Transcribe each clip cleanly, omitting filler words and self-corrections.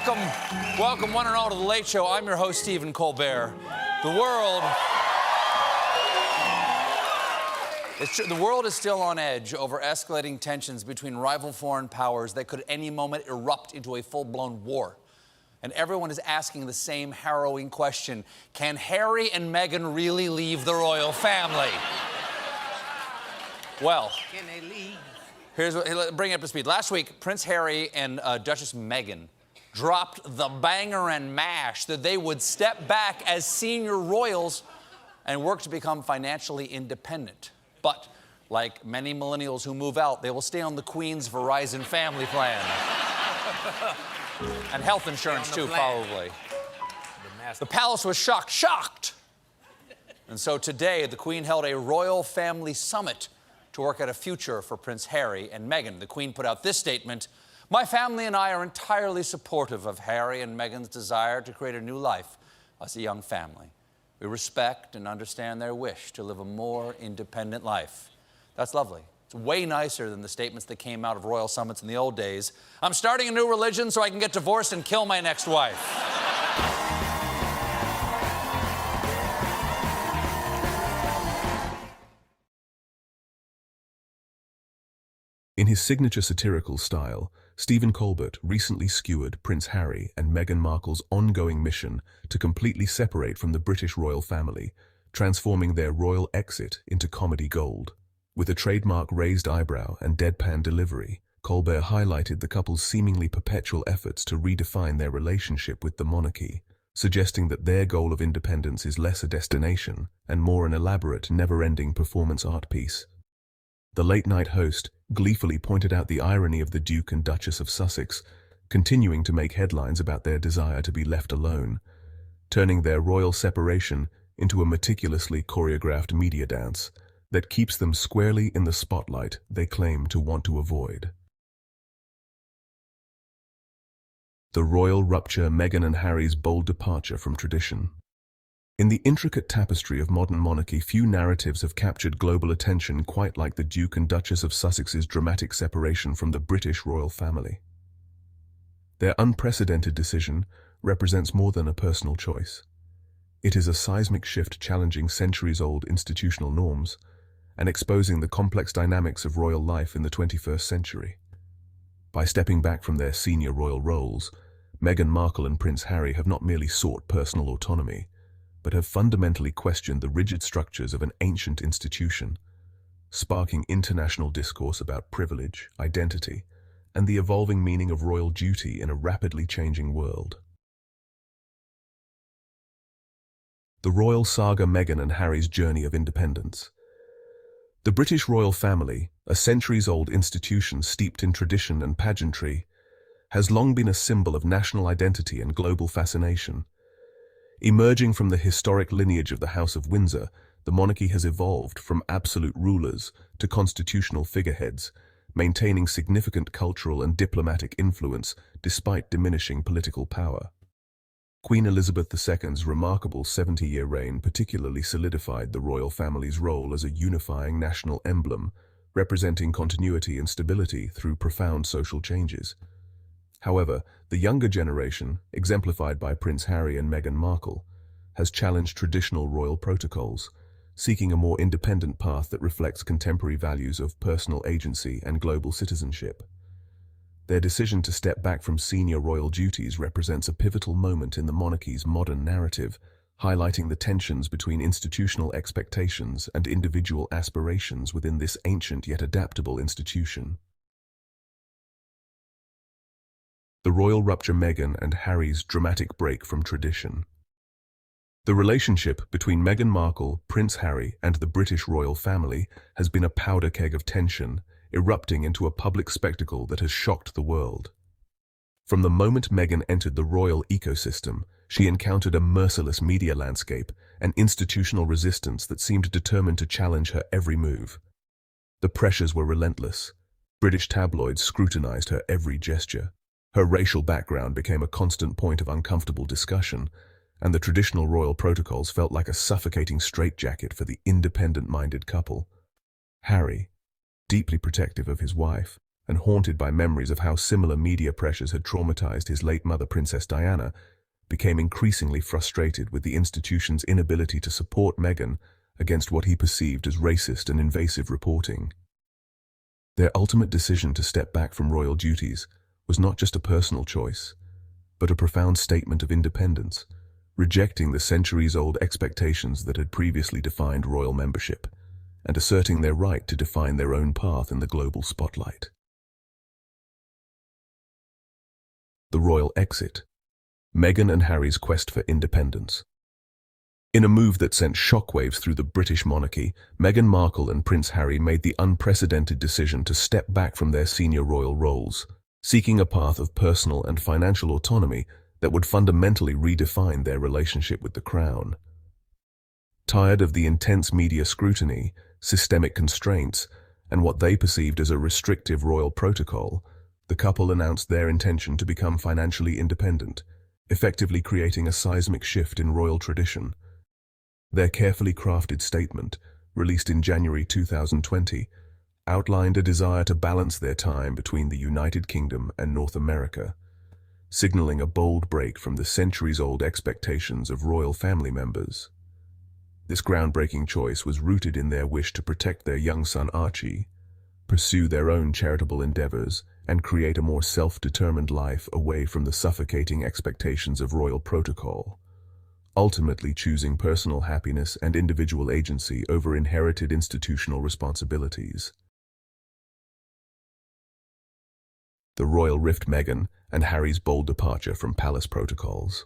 Welcome one and all to The Late Show. I'm your host, Stephen Colbert. The world is still on edge over escalating tensions between rival foreign powers that could at any moment erupt into a full-blown war. And everyone is asking the same harrowing question: can Harry and Meghan really leave the royal family? Well, can they leave? Bring it up to speed. Last week, Prince Harry and Duchess Meghan dropped the banger and mash that they would step back as senior royals and work to become financially independent. But, like many millennials who move out, they will stay on the Queen's Verizon family plan. And health insurance, too, probably. The palace was shocked. And so today, the Queen held a royal family summit to work out a future for Prince Harry and Meghan. The Queen put out this statement: "My family and I are entirely supportive of Harry and Meghan's desire to create a new life as a young family. We respect and understand their wish to live a more independent life." That's lovely. It's way nicer than the statements that came out of royal summits in the old days. "I'm starting a new religion so I can get divorced and kill my next wife." In his signature satirical style, Stephen Colbert recently skewered Prince Harry and Meghan Markle's ongoing mission to completely separate from the British royal family, transforming their royal exit into comedy gold. With a trademark raised eyebrow and deadpan delivery, Colbert highlighted the couple's seemingly perpetual efforts to redefine their relationship with the monarchy, suggesting that their goal of independence is less a destination and more an elaborate, never-ending performance art piece. The late-night host gleefully pointed out the irony of the Duke and Duchess of Sussex continuing to make headlines about their desire to be left alone, turning their royal separation into a meticulously choreographed media dance that keeps them squarely in the spotlight they claim to want to avoid. The royal rupture, Meghan and Harry's bold departure from tradition. In the intricate tapestry of modern monarchy, few narratives have captured global attention quite like the Duke and Duchess of Sussex's dramatic separation from the British royal family. Their unprecedented decision represents more than a personal choice. It is a seismic shift challenging centuries-old institutional norms and exposing the complex dynamics of royal life in the 21st century. By stepping back from their senior royal roles, Meghan Markle and Prince Harry have not merely sought personal autonomy, but have fundamentally questioned the rigid structures of an ancient institution, sparking international discourse about privilege, identity, and the evolving meaning of royal duty in a rapidly changing world. The royal saga: Meghan and Harry's journey of independence. The British royal family, a centuries-old institution steeped in tradition and pageantry, has long been a symbol of national identity and global fascination. Emerging from the historic lineage of the House of Windsor, the monarchy has evolved from absolute rulers to constitutional figureheads, maintaining significant cultural and diplomatic influence despite diminishing political power. Queen Elizabeth II's remarkable 70-year reign particularly solidified the royal family's role as a unifying national emblem, representing continuity and stability through profound social changes. However, the younger generation, exemplified by Prince Harry and Meghan Markle, has challenged traditional royal protocols, seeking a more independent path that reflects contemporary values of personal agency and global citizenship. Their decision to step back from senior royal duties represents a pivotal moment in the monarchy's modern narrative, highlighting the tensions between institutional expectations and individual aspirations within this ancient yet adaptable institution. The royal rupture: Meghan and Harry's dramatic break from tradition. The relationship between Meghan Markle, Prince Harry, and the British royal family has been a powder keg of tension, erupting into a public spectacle that has shocked the world. From the moment Meghan entered the royal ecosystem, she encountered a merciless media landscape and institutional resistance that seemed determined to challenge her every move. The pressures were relentless. British tabloids scrutinized her every gesture. Her racial background became a constant point of uncomfortable discussion, and the traditional royal protocols felt like a suffocating straitjacket for the independent-minded couple. Harry, deeply protective of his wife, and haunted by memories of how similar media pressures had traumatized his late mother, Princess Diana, became increasingly frustrated with the institution's inability to support Meghan against what he perceived as racist and invasive reporting. Their ultimate decision to step back from royal duties was not just a personal choice, but a profound statement of independence, rejecting the centuries-old expectations that had previously defined royal membership, and asserting their right to define their own path in the global spotlight. The royal exit. Meghan and Harry's quest for independence. In a move that sent shockwaves through the British monarchy, Meghan Markle and Prince Harry made the unprecedented decision to step back from their senior royal roles, seeking a path of personal and financial autonomy that would fundamentally redefine their relationship with the crown. Tired of the intense media scrutiny, systemic constraints, and what they perceived as a restrictive royal protocol, the couple announced their intention to become financially independent, effectively creating a seismic shift in royal tradition. Their carefully crafted statement, released in January 2020, outlined a desire to balance their time between the United Kingdom and North America, signaling a bold break from the centuries-old expectations of royal family members. This groundbreaking choice was rooted in their wish to protect their young son Archie, pursue their own charitable endeavors, and create a more self-determined life away from the suffocating expectations of royal protocol, ultimately choosing personal happiness and individual agency over inherited institutional responsibilities. The royal rift. Meghan and Harry's bold departure from palace protocols.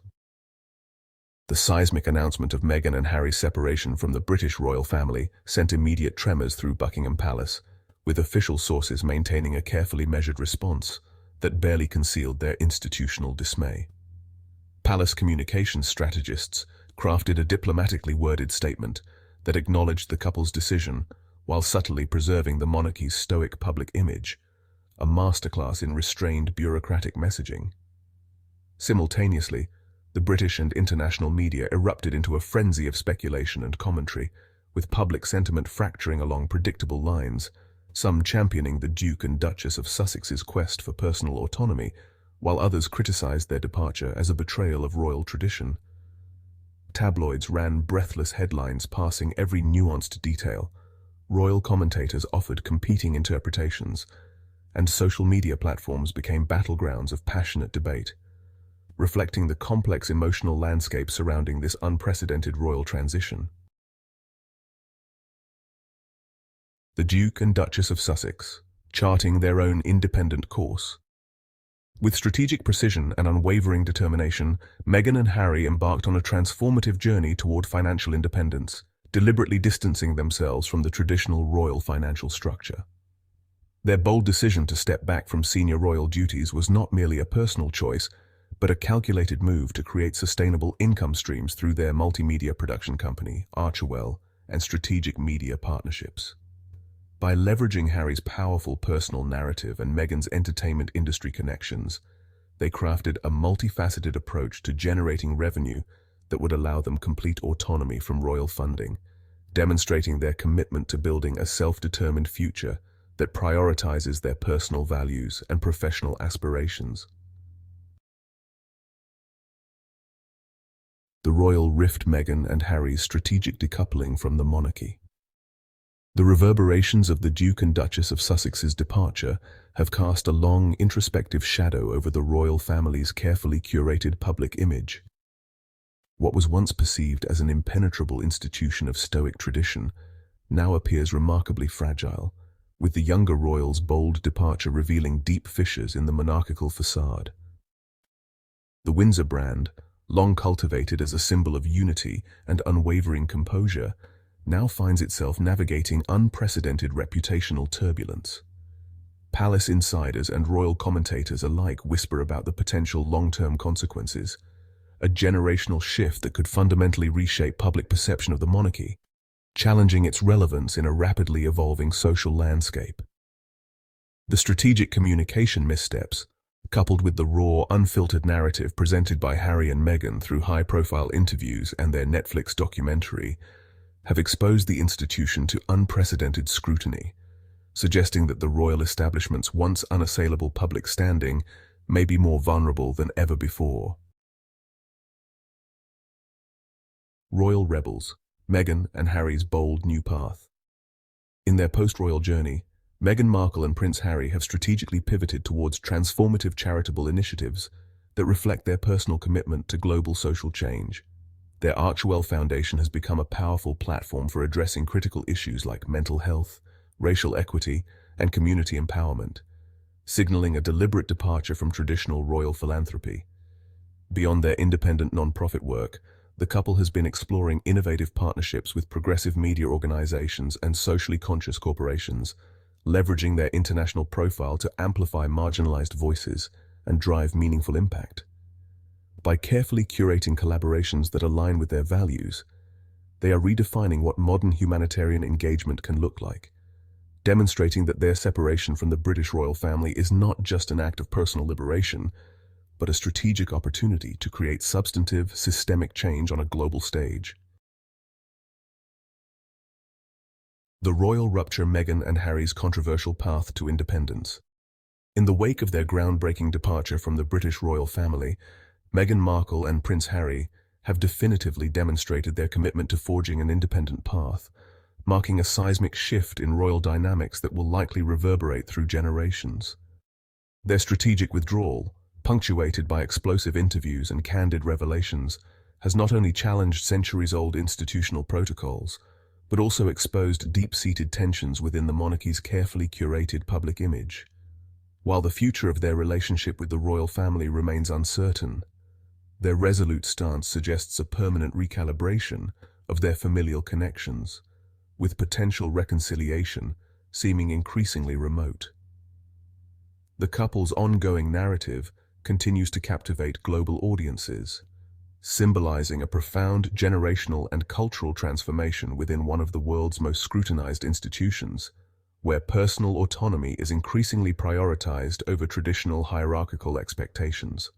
The seismic announcement of Meghan and Harry's separation from the British royal family sent immediate tremors through Buckingham Palace, with official sources maintaining a carefully measured response that barely concealed their institutional dismay. Palace communications strategists crafted a diplomatically worded statement that acknowledged the couple's decision while subtly preserving the monarchy's stoic public image, a masterclass in restrained bureaucratic messaging. Simultaneously, the British and international media erupted into a frenzy of speculation and commentary, with public sentiment fracturing along predictable lines, some championing the Duke and Duchess of Sussex's quest for personal autonomy, while others criticized their departure as a betrayal of royal tradition. Tabloids ran breathless headlines parsing every nuanced detail. Royal commentators offered competing interpretations, and social media platforms became battlegrounds of passionate debate, reflecting the complex emotional landscape surrounding this unprecedented royal transition. The Duke and Duchess of Sussex, charting their own independent course. With strategic precision and unwavering determination, Meghan and Harry embarked on a transformative journey toward financial independence, deliberately distancing themselves from the traditional royal financial structure. Their bold decision to step back from senior royal duties was not merely a personal choice, but a calculated move to create sustainable income streams through their multimedia production company, Archerwell, and strategic media partnerships. By leveraging Harry's powerful personal narrative and Meghan's entertainment industry connections, they crafted a multifaceted approach to generating revenue that would allow them complete autonomy from royal funding, demonstrating their commitment to building a self-determined future that prioritizes their personal values and professional aspirations. The royal rift. Meghan and Harry's strategic decoupling from the monarchy. The reverberations of the Duke and Duchess of Sussex's departure have cast a long, introspective shadow over the royal family's carefully curated public image. What was once perceived as an impenetrable institution of stoic tradition now appears remarkably fragile, with the younger royals' bold departure revealing deep fissures in the monarchical facade. The Windsor brand, long cultivated as a symbol of unity and unwavering composure, now finds itself navigating unprecedented reputational turbulence. Palace insiders and royal commentators alike whisper about the potential long-term consequences, a generational shift that could fundamentally reshape public perception of the monarchy, challenging its relevance in a rapidly evolving social landscape. The strategic communication missteps, coupled with the raw, unfiltered narrative presented by Harry and Meghan through high-profile interviews and their Netflix documentary, have exposed the institution to unprecedented scrutiny, suggesting that the royal establishment's once unassailable public standing may be more vulnerable than ever before. Royal rebels, Meghan and Harry's bold new path. In their post-royal journey, Meghan Markle and Prince Harry have strategically pivoted towards transformative charitable initiatives that reflect their personal commitment to global social change. Their Archewell Foundation has become a powerful platform for addressing critical issues like mental health, racial equity, and community empowerment, signaling a deliberate departure from traditional royal philanthropy. Beyond their independent non-profit work, the couple has been exploring innovative partnerships with progressive media organizations and socially conscious corporations, leveraging their international profile to amplify marginalized voices and drive meaningful impact. By carefully curating collaborations that align with their values, they are redefining what modern humanitarian engagement can look like, demonstrating that their separation from the British royal family is not just an act of personal liberation, but a strategic opportunity to create substantive, systemic change on a global stage. The royal rupture: Meghan and Harry's controversial path to independence. In the wake of their groundbreaking departure from the British royal family, Meghan Markle and Prince Harry have definitively demonstrated their commitment to forging an independent path, marking a seismic shift in royal dynamics that will likely reverberate through generations. Their strategic withdrawal, punctuated by explosive interviews and candid revelations, has not only challenged centuries-old institutional protocols, but also exposed deep-seated tensions within the monarchy's carefully curated public image. While the future of their relationship with the royal family remains uncertain, their resolute stance suggests a permanent recalibration of their familial connections, with potential reconciliation seeming increasingly remote. The couple's ongoing narrative continues to captivate global audiences, symbolizing a profound generational and cultural transformation within one of the world's most scrutinized institutions, where personal autonomy is increasingly prioritized over traditional hierarchical expectations.